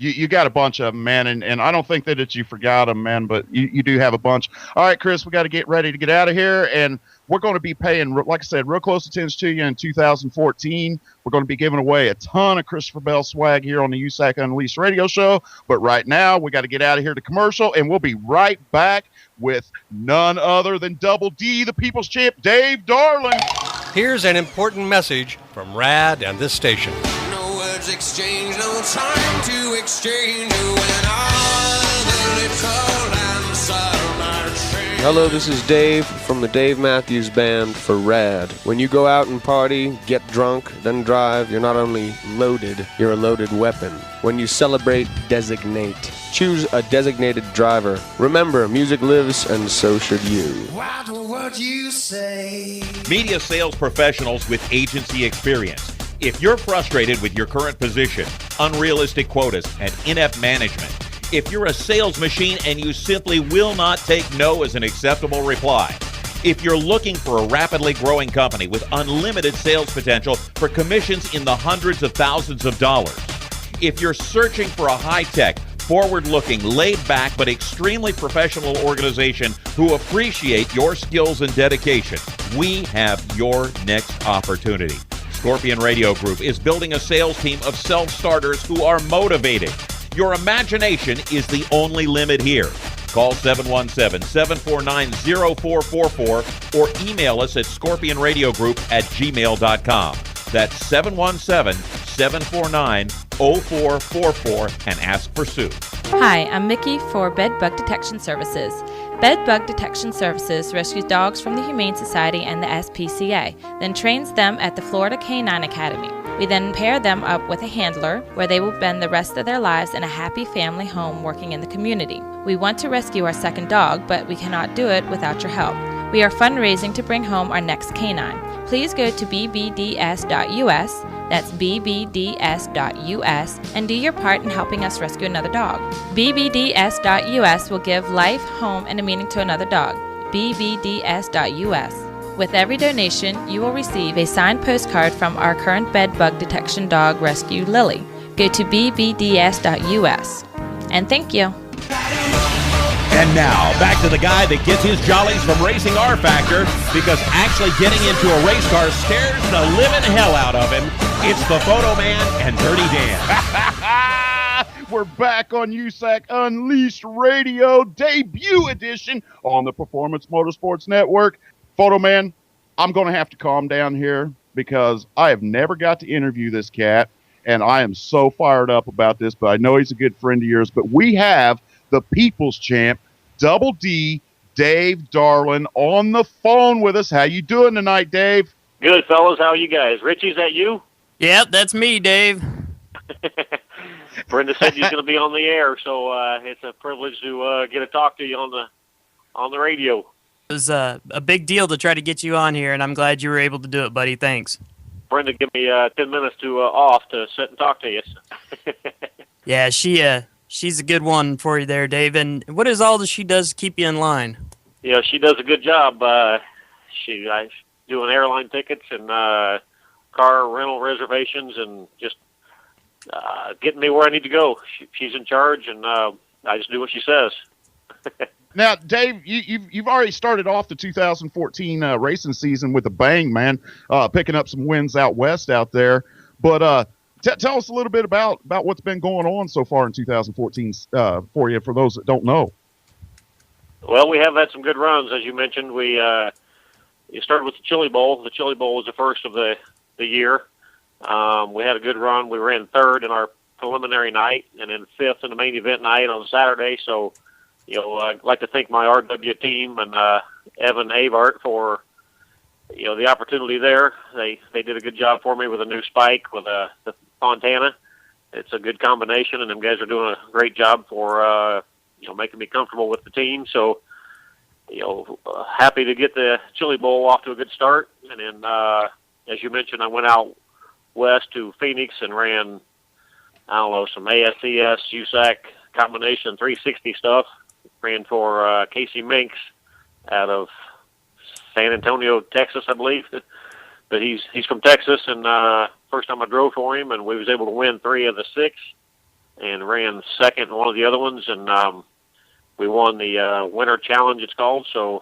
You got a bunch of them, man, and I don't think that you forgot them, man, but you do have a bunch. All right, Chris, we got to get ready to get out of here, and we're going to be paying, like I said, real close attention to you in 2014. We're going to be giving away a ton of Christopher Bell swag here on the USAC Unleashed radio show, but right now we got to get out of here to commercial, and we'll be right back with none other than Double D, the People's Champ, Dave Darland. Here's an important message from RAD and this station. No words exchange, no time to exchange when all the little answer machine. Hello, this is Dave from the Dave Matthews Band for RAD. When you go out and party, get drunk, then drive, you're not only loaded, you're a loaded weapon. When you celebrate, designate. Choose a designated driver. Remember, music lives, and so should you. What would you say? Media sales professionals with agency experience. If you're frustrated with your current position, unrealistic quotas, and inept management, if you're a sales machine and you simply will not take no as an acceptable reply, if you're looking for a rapidly growing company with unlimited sales potential for commissions in the hundreds of thousands of dollars, if you're searching for a high-tech, forward-looking, laid-back, but extremely professional organization who appreciate your skills and dedication, we have your next opportunity. Scorpion Radio Group is building a sales team of self-starters who are motivated. Your imagination is the only limit here. Call 717-749-0444 or email us at scorpionradiogroup@gmail.com. That's 717-749-0444 and ask for Sue. Hi, I'm Mickey for Bed Bug Detection Services. Bed Bug Detection Services rescues dogs from the Humane Society and the SPCA, then trains them at the Florida Canine Academy. We then pair them up with a handler where they will spend the rest of their lives in a happy family home working in the community. We want to rescue our second dog, but we cannot do it without your help. We are fundraising to bring home our next canine. Please go to bbds.us, that's bbds.us, and do your part in helping us rescue another dog. bbds.us will give life, home, and a meaning to another dog. bbds.us. With every donation, you will receive a signed postcard from our current bed bug detection dog rescue, Lily. Go to bbds.us. And thank you. And now, back to the guy that gets his jollies from racing R-Factor because actually getting into a race car scares the living hell out of him. It's the Photo Man and Dirty Dan. We're back on USAC Unleashed Radio, debut edition on the Performance Motorsports Network. Photo Man, I'm going to have to calm down here because I have never got to interview this cat, and I am so fired up about this, but I know he's a good friend of yours. But we have the People's Champ, Double D, Dave Darland, on the phone with us. How you doing tonight, Dave? Good, fellas. How are you guys? Richie, is that you? Yep, that's me, Dave. Brenda said he's going to be on the air, so it's a privilege to get to talk to you on the radio. It was a big deal to try to get you on here, and I'm glad you were able to do it, buddy. Thanks. Brenda, give me 10 minutes to off to sit and talk to you. Yeah, she's a good one for you there, Dave. And what is all that she does to keep you in line? Yeah, she does a good job. She's doing airline tickets and car rental reservations and just getting me where I need to go. She's in charge, and I just do what she says. Now, Dave, you've already started off the 2014 racing season with a bang, man, picking up some wins out west out there. But tell us a little bit about what's been going on so far in 2014 for you, for those that don't know. Well, we have had some good runs, as you mentioned. You started with the Chili Bowl. The Chili Bowl was the first of the year. We had a good run. We ran third in our preliminary night and then fifth in the main event night on Saturday. So, I'd like to thank my RW team and Evan Avart for the opportunity there. They did a good job for me with a new spike with the Fontana. It's a good combination, and them guys are doing a great job for making me comfortable with the team. So, happy to get the Chili Bowl off to a good start. And then, as you mentioned, I went out west to Phoenix and ran, some ASCS, USAC combination 360 stuff. Ran for Casey Minks out of San Antonio, Texas, I believe. But he's from Texas, and first time I drove for him, and we was able to win 3 of the 6 and ran second in one of the other ones, and we won the Winter Challenge, it's called. So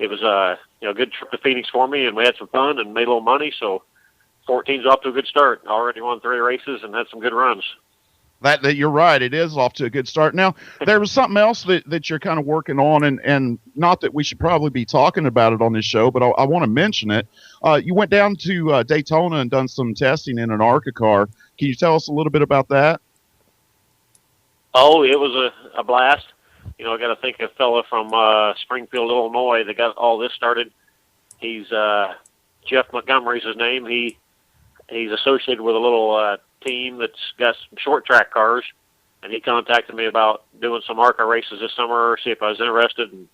it was a good trip to Phoenix for me, and we had some fun and made a little money. So 14's off to a good start. Already won 3 races and had some good runs. That you're right. It is off to a good start. Now, there was something else that you're kind of working on, and not that we should probably be talking about it on this show, but I want to mention it. You went down to Daytona and done some testing in an ARCA car. Can you tell us a little bit about that? Oh, it was a blast. I got to thank a fella from Springfield, Illinois that got all this started. He's Jeff Montgomery's his name. He's associated with a little team that's got some short track cars, and he contacted me about doing some ARCA races this summer, see if I was interested and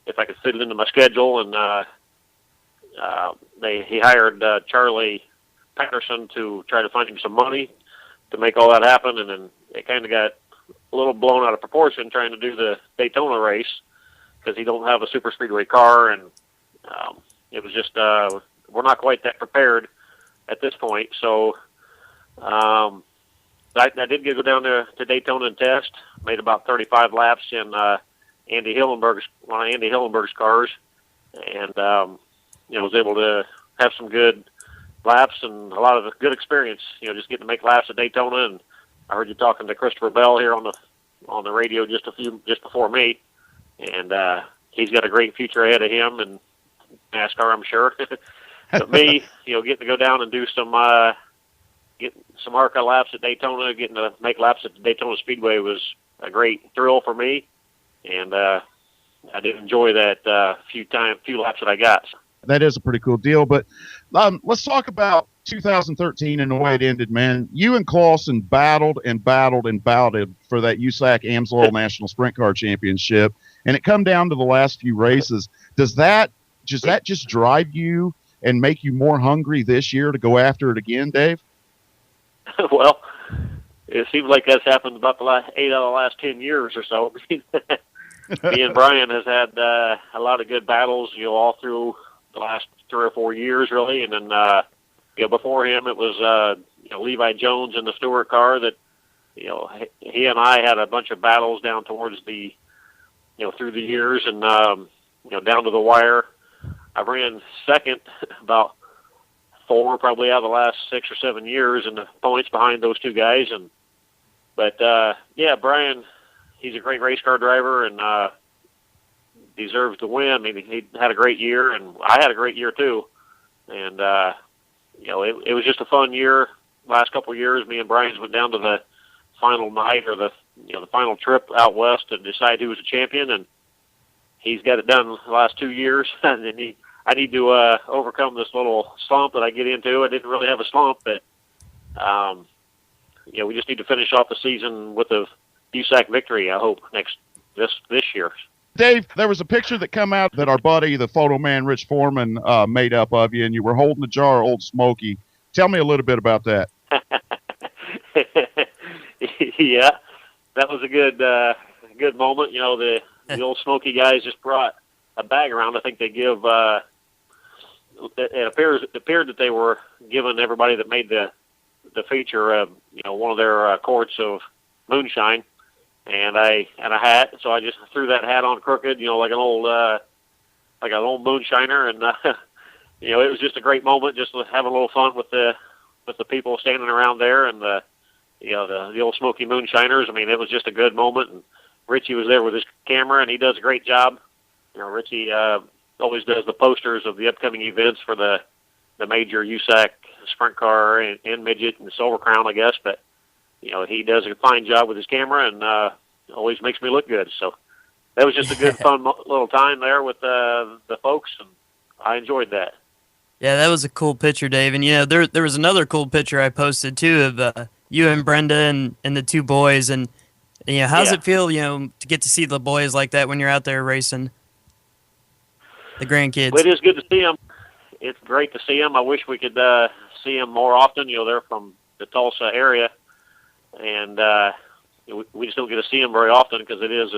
if I could fit it into my schedule. And he hired Charlie Patterson to try to find him some money to make all that happen, and then it kind of got a little blown out of proportion trying to do the Daytona race because he don't have a super speedway car, and it was just we're not quite that prepared at this point. So I did go down to Daytona and test. Made about 35 laps in one of Andy Hillenberg's cars, and was able to have some good laps and a lot of good experience. Just getting to make laps at Daytona. And I heard you talking to Christopher Bell here on the radio just before me, and he's got a great future ahead of him and NASCAR, I'm sure. But me, getting to go down and do some ARCA laps at Daytona, getting to make laps at the Daytona Speedway was a great thrill for me, and I did enjoy that few laps that I got. That is a pretty cool deal. But let's talk about 2013 and the way it ended, man. You and Clausen battled for that USAC AMSOIL National Sprint Car Championship, and it come down to the last few races. Does that just drive you and make you more hungry this year to go after it again, Dave? Well, it seems like that's happened about the last 8 out of the last 10 years or so. Me and Brian has had a lot of good battles, all through the last 3 or 4 years, really. And then, before him, it was Levi Jones in the Stewart car that, he and I had a bunch of battles down towards the, through the years and, down to the wire. I ran second about 4 probably out of the last 6 or 7 years in the points behind those two guys. But Brian, he's a great race car driver and deserves to win. I mean, he had a great year, and I had a great year too. And it was just a fun year. Last couple of years, me and Brian went down to the final night or the final trip out west to decide who was the champion, and he's got it done the last 2 years. And I need to overcome this little slump that I get into. I didn't really have a slump, but we just need to finish off the season with a USAC victory, I hope, this year. Dave, there was a picture that come out that our buddy, the photo man, Rich Foreman, made up of you, and you were holding a jar of Old Smoky. Tell me a little bit about that. Yeah, that was a good moment. The Old Smoky guys just brought a bag around. I think they give. It appeared that they were giving everybody that made the feature, one of their quarts of moonshine, and a hat. So I just threw that hat on crooked, like an old moonshiner, and it was just a great moment, just having a little fun with the people standing around there, and the Old Smoky moonshiners. I mean, it was just a good moment, and Richie was there with his camera, and he does a great job. Richie always does the posters of the upcoming events for the major USAC sprint car and midget and Silver Crown, I guess. But he does a fine job with his camera and always makes me look good. So that was just a good, fun little time there with the folks, and I enjoyed that. Yeah, that was a cool picture, Dave. And there was another cool picture I posted too of you and Brenda and the two boys. And how's it feel, to get to see the boys like that when you're out there racing? The grandkids. Well, it is good to see them. It's great to see them. I wish we could see them more often. They're from the Tulsa area, and we just don't get to see them very often because it is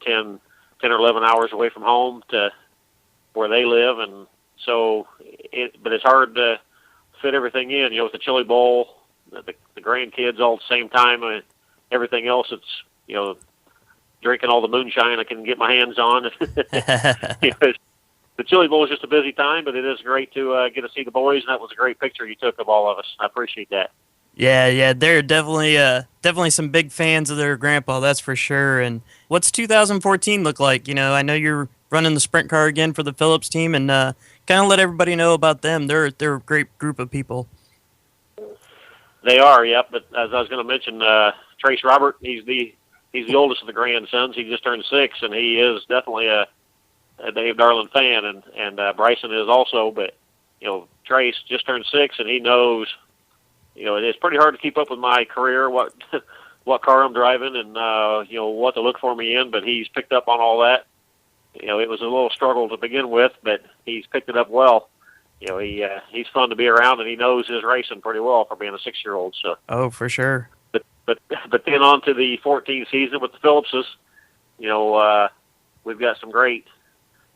10 or 11 hours away from home to where they live, and so but it's hard to fit everything in. With the Chili Bowl, the grandkids all at the same time, and everything else. It's drinking all the moonshine I can get my hands on. The Chili Bowl is just a busy time, but it is great to get to see the boys, and that was a great picture you took of all of us. I appreciate that. Yeah, they're definitely some big fans of their grandpa, that's for sure. And what's 2014 look like? I know you're running the sprint car again for the Phillips team, and kind of let everybody know about them. They're a great group of people. They are, yep. But as I was going to mention, Trace Robert, he's the oldest of the grandsons. He just turned 6, and he is definitely a Dave Darland fan, and Bryson is also. But Trace just turned 6, and he knows. It's pretty hard to keep up with my career, what car I'm driving, and what to look for me in. But he's picked up on all that. It was a little struggle to begin with, but he's picked it up well. he's fun to be around, and he knows his racing pretty well for being a 6-year-old. So. Oh, for sure. But then on to the 14th season with the Phillipses. We've got some great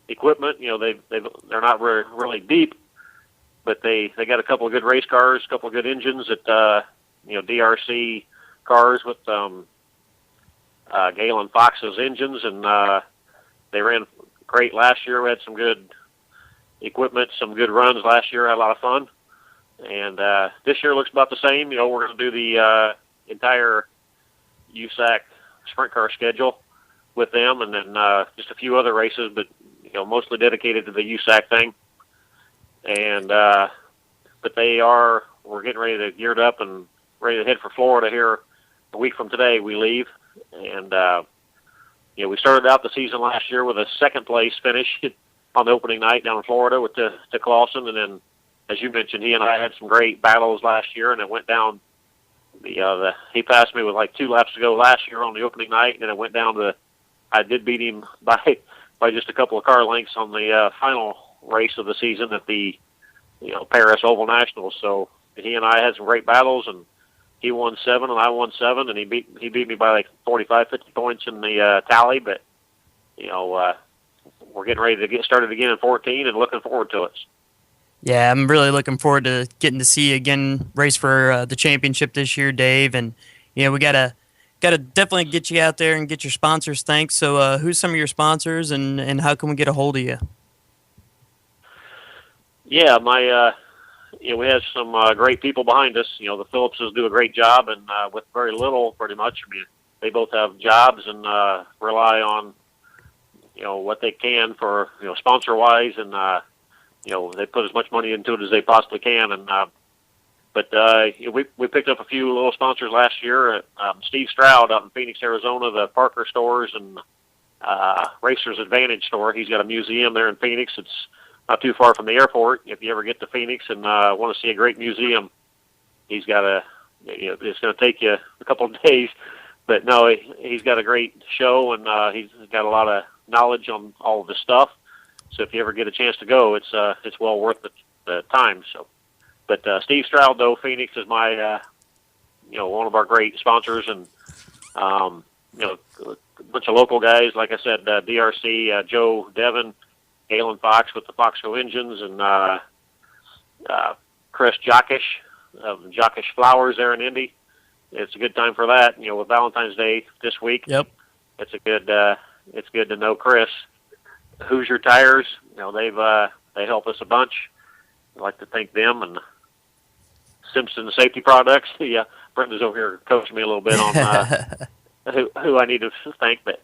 equipment. They're not really deep, but they got a couple of good race cars, a couple of good engines at DRC cars with Galen Fox's engines, and they ran great last year. We had some good equipment, some good runs last year. Had a lot of fun, and this year looks about the same. We're going to do the entire USAC sprint car schedule with them, and then just a few other races, but mostly dedicated to the USAC thing. And but we're getting ready to geared up and ready to head for Florida here a week from today. We leave, and we started out the season last year with a second place finish on the opening night down in Florida with to Clausen, and then as you mentioned, he and I had some great battles last year, and it went down. He passed me with like 2 laps to go last year on the opening night, and then it went down to. I did beat him by just a couple of car lengths on the final race of the season at the Paris Oval Nationals. So he and I had some great battles, and he won 7 and I won 7, and he beat me by like 45, 50 points in the tally. But we're getting ready to get started again in 14 and looking forward to it. Yeah, I'm really looking forward to getting to see you again race for the championship this year, Dave. And we gotta definitely get you out there and get your sponsors thanks. So who's some of your sponsors, and how can we get a hold of you? Yeah, we have some great people behind us. The Phillipses do a great job, and with very little, pretty much. I mean, they both have jobs and rely on what they can for sponsor wise, and they put as much money into it as they possibly can. And but we picked up a few little sponsors last year. Steve Stroud out in Phoenix, Arizona, the Parker Stores and Racers Advantage store. He's got a museum there in Phoenix. It's not too far from the airport. If you ever get to Phoenix and want to see a great museum, he's got it's going to take you a couple of days. But no, he's got a great show, and he's got a lot of knowledge on all of this stuff. So if you ever get a chance to go, it's well worth the time. So, but Steve Stroud, though, Phoenix is my one of our great sponsors, and a bunch of local guys, like I said, DRC, Joe Devon, Galen Fox with the Foxco engines, and Chris Jockish of Jockish Flowers there in Indy. It's a good time for that. With Valentine's Day this week. Yep. It's good to know Chris. Hoosier Tires, they help us a bunch. I'd like to thank them, and Simpson Safety Products. Yeah, Brenda's over here coaching me a little bit on who I need to thank. But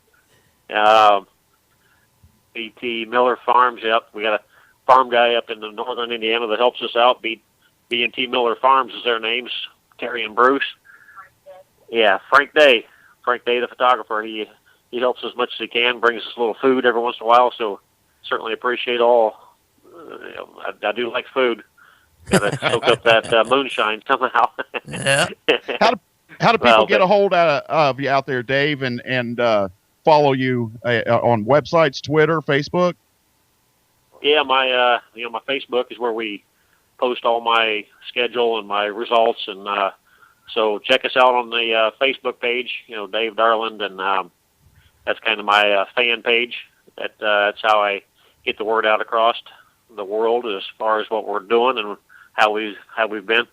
BT Miller Farms, yep, we got a farm guy up in the northern Indiana that helps us out. B&T Miller Farms is their names, Terry and Bruce. Yeah, Frank Day, the photographer. He helps as much as he can, brings us a little food every once in a while, so certainly appreciate all. I do like food. Got to soak up that moonshine somehow. Yeah. How do people get a hold of you out there, Dave, and follow you on websites, Twitter, Facebook? Yeah, my my Facebook is where we post all my schedule and my results, and so check us out on the Facebook page. Dave Darland, and that's kind of my fan page. That's how I get the word out across the world as far as what we're doing and how we've been.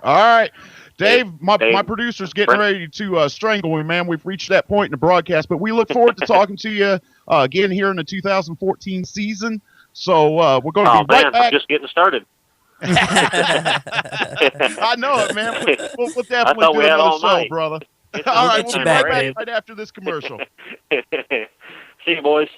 All right, Dave, my producer's getting ready to strangle me, man. We've reached that point in the broadcast, but we look forward to talking to you again here in the 2014 season. So we're going to be right back. I'm just getting started. I know it, man. We'll definitely do another show, brother. All right, we'll be right back right after this commercial. See you, boys.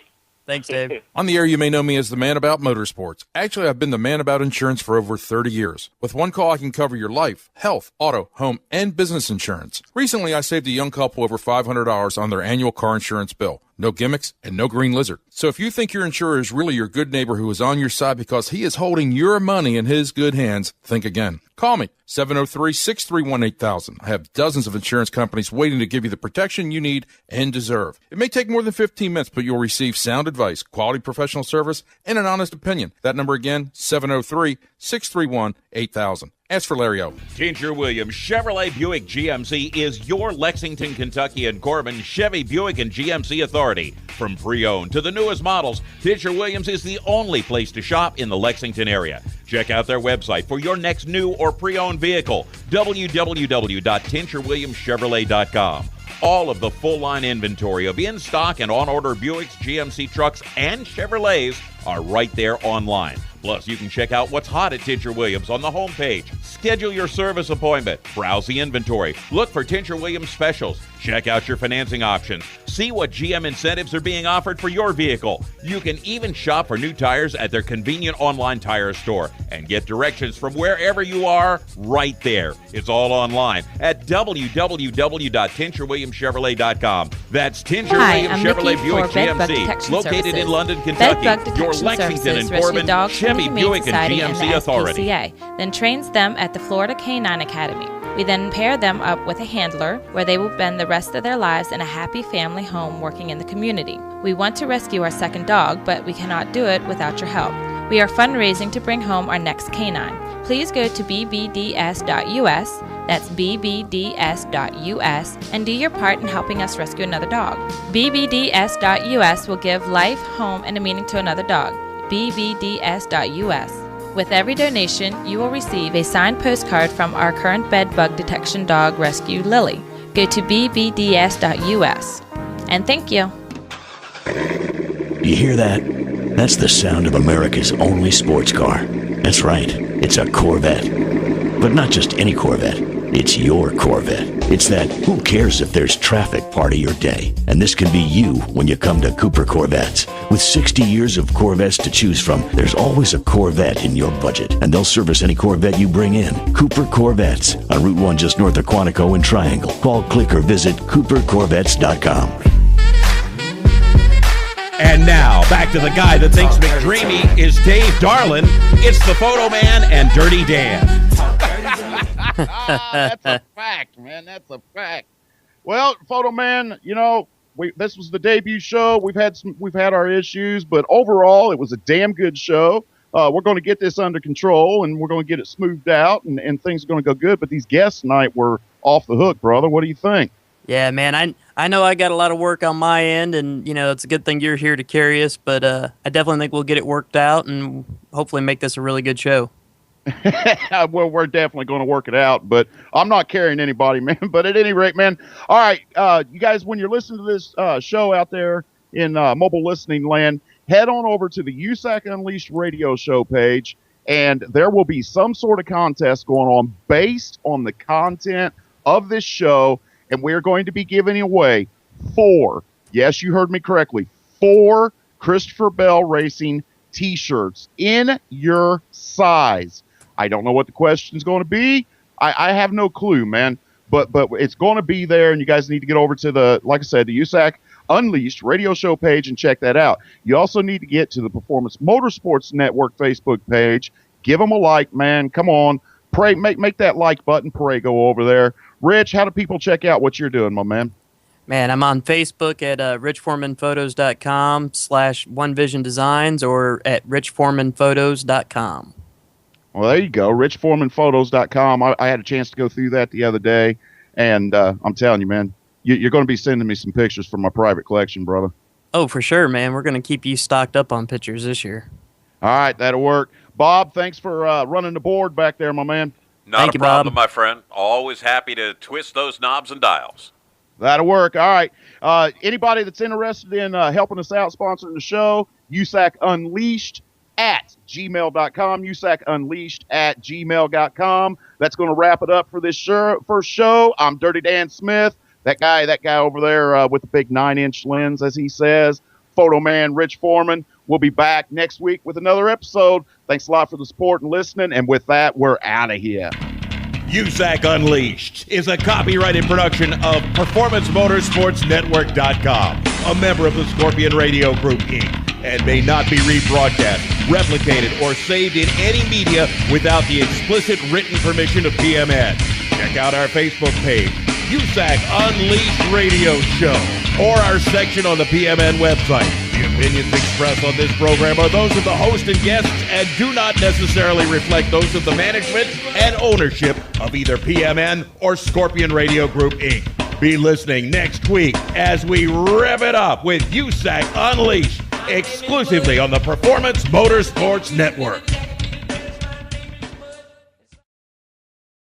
Thanks, Dave. On the air, you may know me as the man about motorsports. Actually, I've been the man about insurance for over 30 years. With one call, I can cover your life, health, auto, home, and business insurance. Recently, I saved a young couple over $500 on their annual car insurance bill. No gimmicks and no green lizard. So if you think your insurer is really your good neighbor who is on your side because he is holding your money in his good hands, think again. Call me, 703-631-8000. I have dozens of insurance companies waiting to give you the protection you need and deserve. It may take more than 15 minutes, but you'll receive sound advice, quality professional service, and an honest opinion. That number again, 703-631-8000. Ask for Larry O. Tincher Williams Chevrolet Buick GMC is your Lexington, Kentucky and Corbin Chevy Buick and GMC authority. From pre-owned to the newest models, Tincher Williams is the only place to shop in the Lexington area. Check out their website for your next new or pre-owned vehicle, www.tincherwilliamschevrolet.com. All of the full-line inventory of in-stock and on-order Buicks, GMC trucks, and Chevrolets are right there online. Plus, you can check out what's hot at Tincher Williams on the homepage. Schedule your service appointment. Browse the inventory. Look for Tincher Williams specials. Check out your financing options. See what GM incentives are being offered for your vehicle. You can even shop for new tires at their convenient online tire store and get directions from wherever you are right there. It's all online at www.tincherwilliamschevrolet.com. That's Tincher Williams Chevrolet Buick GMC, located in London, Kentucky. Your Lexington and Corbin Chevy Buick and GMC authority. Then trains them at the Florida Canine Academy. We then pair them up with a handler where they will spend the rest of their lives in a happy family home working in the community. We want to rescue our second dog, but we cannot do it without your help. We are fundraising to bring home our next canine. Please go to bbds.us, that's bbds.us, and do your part in helping us rescue another dog. bbds.us will give life, home, and a meaning to another dog. bbds.us. With every donation, you will receive a signed postcard from our current bed bug detection dog rescue, Lily. Go to bbds.us. And thank you. You hear that? That's the sound of America's only sports car. That's right, it's a Corvette. But not just any Corvette. It's your Corvette. It's that who cares if there's traffic part of your day. And this can be you when you come to Cooper Corvettes. With 60 years of Corvettes to choose from, there's always a Corvette in your budget. And they'll service any Corvette you bring in. Cooper Corvettes on Route 1 just north of Quantico and Triangle. Call, click, or visit CooperCorvettes.com. And now, back to the guy that thinks McDreamy is Dave Darland. It's the Photo Man and Dirty Dan. That's a fact, man. That's a fact. Well, Photo Man, you know, this was the debut show. We've had our issues, but overall, it was a damn good show. We're going to get this under control, and we're going to get it smoothed out, and things are going to go good. But these guests tonight were off the hook, brother. What do you think? Yeah, man, I know I got a lot of work on my end, and, you know, it's a good thing you're here to carry us, but I definitely think we'll get it worked out and hopefully make this a really good show. Well, we're definitely going to work it out, but I'm not carrying anybody, man. But at any rate, man, all right, you guys, when you're listening to this show out there in mobile listening land, head on over to the USAC Unleashed radio show page, and there will be some sort of contest going on based on the content of this show. And we're going to be giving away 4, yes, you heard me correctly, 4 Christopher Bell Racing T-shirts in your size. I don't know what the question is going to be. I have no clue, man. But it's going to be there, and you guys need to get over to the, like I said, the USAC Unleashed radio show page and check that out. You also need to get to the Performance Motorsports Network Facebook page. Give them a like, man. Come on. Pray, make that like button. Pray, go over there. Rich, how do people check out what you're doing, my man? Man, I'm on Facebook at richforemanphotos.com/OneVisionDesigns or at richforemanphotos.com. Well, there you go, richforemanphotos.com. I had a chance to go through that the other day, and I'm telling you, man, you're going to be sending me some pictures from my private collection, brother. Oh, for sure, man. We're going to keep you stocked up on pictures this year. All right, that'll work. Bob, thanks for running the board back there, my man. Not a problem, my friend. Always happy to twist those knobs and dials. That'll work. All right. Anybody that's interested in helping us out, sponsoring the show, USAC Unleashed at gmail.com, USAC Unleashed at gmail.com. That's going to wrap it up for this first show. I'm Dirty Dan Smith. That guy over there with the big 9-inch lens, as he says, Photo Man Rich Foreman. We'll be back next week with another episode. Thanks a lot for the support and listening. And with that, we're out of here. USAC Unleashed is a copyrighted production of Performance Motorsports Network.com, a member of the Scorpion Radio Group, Inc., and may not be rebroadcast replicated, or saved in any media without the explicit written permission of PMN. Check out our Facebook page, USAC Unleashed Radio Show, or our section on the PMN website. The opinions expressed on this program are those of the host and guests and do not necessarily reflect those of the management and ownership of either PMN or Scorpion Radio Group, Inc. Be listening next week as we rev it up with USAC Unleashed, exclusively on the Performance Motorsports Network.